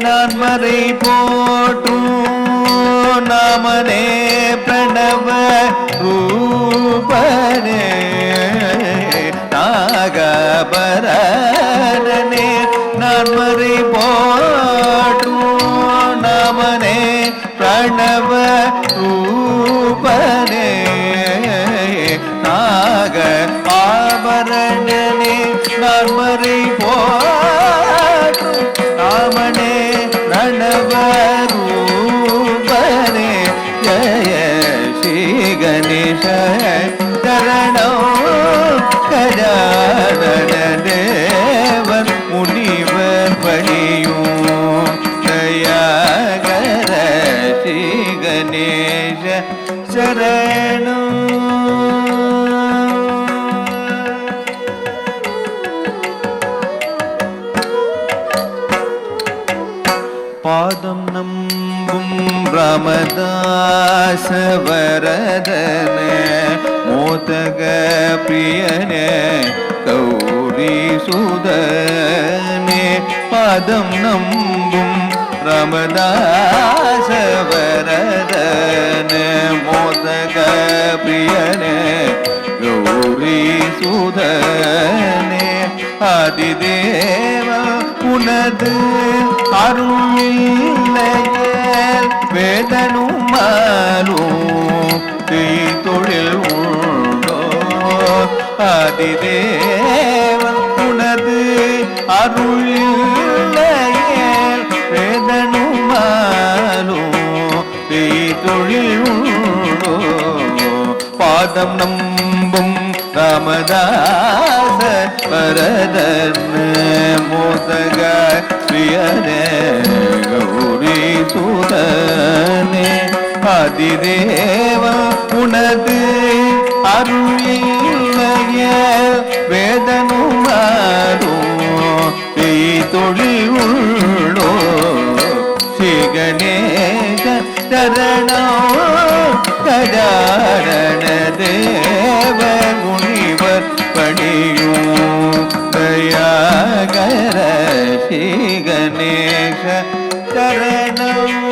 நான் மறை போற்றும் நாமனே பிரணவ ரூபனே நாகபரணனே நான் மறை போற்றும் நாமனே பிரணவ ரூபனே நாக ஆபரணனே நான் மறை போற்றும் நாமனே பிரணவ ரூபனே ஜய ஸ்ரீ கணேಶ சரணோ கஜானன தேவர் முனிவர் பணியும் தயாகர ஸ்ரீ கணேಶ சரணோ. பாதம் நம்பும் ராமதாச வரதன மோதக பிரியனே கௌரி சுதனே பாதம் நம்பும் ராமதாச வரதன மோதக பிரியனே கௌரி சுதனே ஆதிதேவ உனது அருளில்லையேல் வேதனுமாலும் தொழில் உண்டோ ஆதிதேவன் உனது அருளில்லையேல் வேதனுமாலும் தொழில் உண்டோ பாதம் நம்பும் ராமதாச வரதன் மோதக பிரியனே கௌரி சுதனே ஆதிதேவ உனது அருளில்லைய வேதனுமாரும் தொழில் உள்ளோ ஸ்ரீ கணேச சரணோ கஜானன தேவ முனிவர் பணியும் தயாகர ஸ்ரீ கணேச சரணம்.